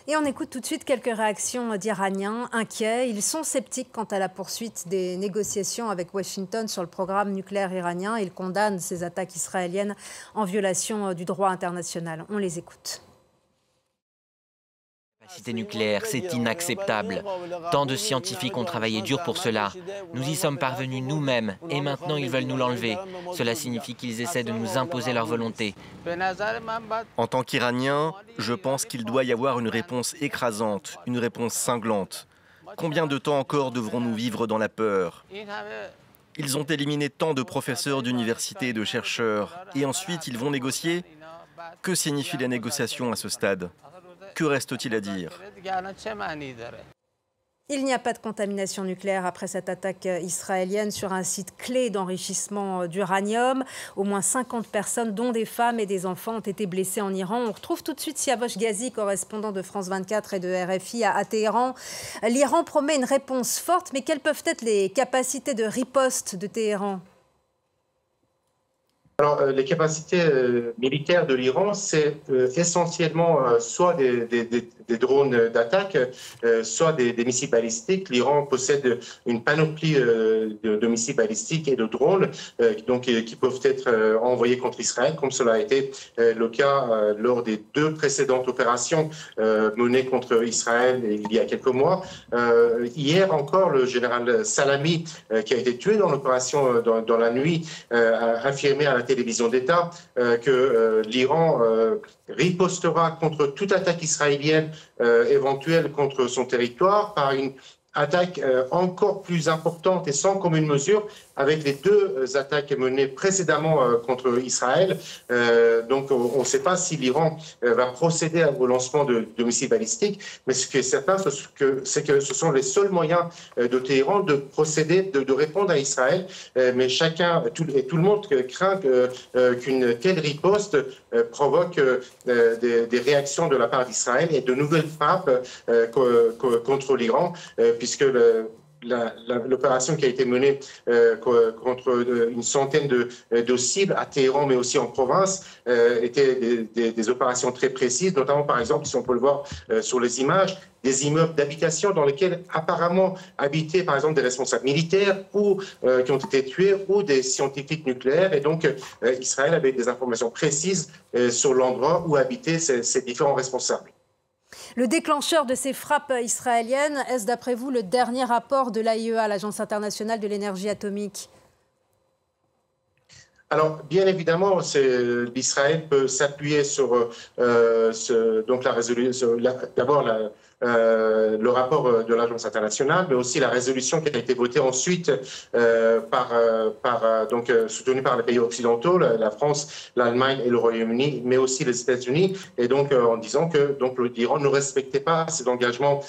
Et on écoute tout de suite quelques réactions d'Iraniens inquiets. Ils sont sceptiques quant à la poursuite des négociations avec Washington sur le programme nucléaire iranien. Ils condamnent ces attaques israéliennes en violation du droit international. On les écoute. La capacité nucléaire, c'est inacceptable. Tant de scientifiques ont travaillé dur pour cela. Nous y sommes parvenus nous-mêmes et maintenant ils veulent nous l'enlever. Cela signifie qu'ils essaient de nous imposer leur volonté. En tant qu'Iranien, je pense qu'il doit y avoir une réponse écrasante, une réponse cinglante. Combien de temps encore devrons-nous vivre dans la peur? Ils ont éliminé tant de professeurs d'université et de chercheurs, et ensuite ils vont négocier? Que signifient les négociations à ce stade? Que reste-t-il à dire? Il n'y a pas de contamination nucléaire après cette attaque israélienne sur un site clé d'enrichissement d'uranium. Au moins 50 personnes, dont des femmes et des enfants, ont été blessées en Iran. On retrouve tout de suite Siavosh Ghazi, correspondant de France 24 et de RFI à Téhéran. L'Iran promet une réponse forte, mais quelles peuvent être les capacités de riposte de Téhéran ? Alors, les capacités militaires de l'Iran, c'est essentiellement soit des drones d'attaque, soit des missiles balistiques. L'Iran possède une panoplie de missiles balistiques et de drones qui peuvent être envoyés contre Israël, comme cela a été le cas lors des deux précédentes opérations menées contre Israël il y a quelques mois. Hier encore, le général Salami, qui a été tué dans l'opération dans la nuit, a affirmé à la télévision d'État que l'Iran ripostera contre toute attaque israélienne éventuelle contre son territoire par une attaque encore plus importante et sans commune mesure avec les deux attaques menées précédemment contre Israël. Donc on ne sait pas si l'Iran va procéder au lancement de missiles balistiques, mais ce qui est certain, c'est que ce sont les seuls moyens de Téhéran de procéder, de répondre à Israël. Mais tout le monde craint qu'une telle riposte provoque des réactions de la part d'Israël et de nouvelles frappes contre l'Iran, puisque l'opération qui a été menée contre une centaine de cibles à Téhéran, mais aussi en province, étaient des opérations très précises, notamment, par exemple, si on peut le voir sur les images, des immeubles d'habitation dans lesquels apparemment habitaient, par exemple, des responsables militaires ou qui ont été tués, ou des scientifiques nucléaires. Et donc, Israël avait des informations précises sur l'endroit où habitaient ces différents responsables. Le déclencheur de ces frappes israéliennes, est-ce d'après vous le dernier rapport de l'AIEA, l'Agence internationale de l'énergie atomique ? Alors, bien évidemment, l'Israël peut s'appuyer sur la résolution, d'abord le rapport de l'Agence internationale, mais aussi la résolution qui a été votée ensuite soutenue par les pays occidentaux, la France, l'Allemagne et le Royaume-Uni, mais aussi les États-Unis, et donc en disant que l'Iran ne respectait pas ses engagements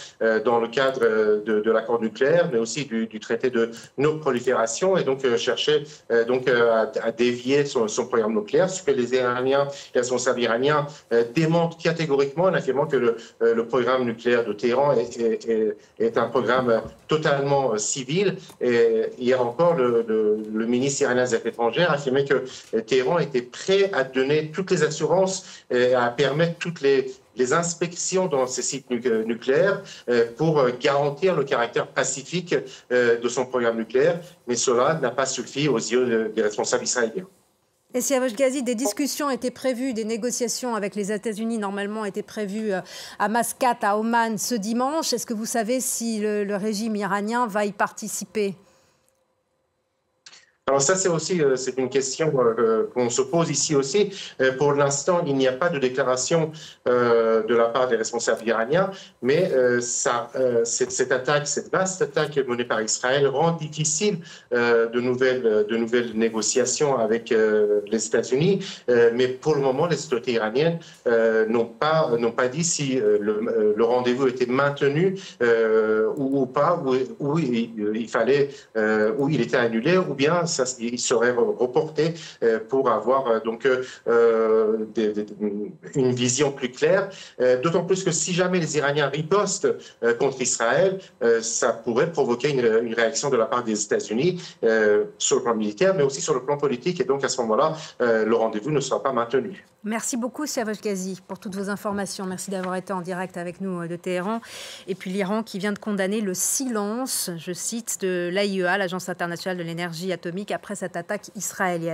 dans le cadre de l'accord nucléaire, mais aussi du traité de non-prolifération, et donc cherchait à dévier son programme nucléaire, ce que les Iraniens, les responsables iraniens démontrent catégoriquement en affirmant que le programme nucléaire de Téhéran est un programme totalement civil. Et hier encore, le ministre iranien des Affaires étrangères a affirmé que Téhéran était prêt à donner toutes les assurances et à permettre toutes les inspections dans ces sites nucléaires pour garantir le caractère pacifique de son programme nucléaire. Mais cela n'a pas suffi aux yeux des responsables israéliens. Et Siavosh Ghazi, des discussions étaient prévues, des négociations avec les États-Unis normalement étaient prévues à Mascate, à Oman, ce dimanche. Est-ce que vous savez si le régime iranien va y participer ? Alors ça, c'est une question qu'on se pose ici aussi. Pour l'instant, il n'y a pas de déclaration de la part des responsables iraniens, mais cette vaste attaque menée par Israël rend difficile de nouvelles négociations avec les États-Unis. Mais pour le moment, les autorités iraniennes n'ont pas dit si le rendez-vous était maintenu ou pas, où il était annulé, ou bien il serait reporté pour avoir une vision plus claire. D'autant plus que si jamais les Iraniens ripostent contre Israël, ça pourrait provoquer une réaction de la part des États-Unis sur le plan militaire, mais aussi sur le plan politique. Et donc à ce moment-là, le rendez-vous ne sera pas maintenu. Merci beaucoup, Siavash Ghazi, pour toutes vos informations. Merci d'avoir été en direct avec nous de Téhéran. Et puis l'Iran qui vient de condamner le silence, je cite, de l'AIEA, l'Agence internationale de l'énergie atomique, après cette attaque israélienne.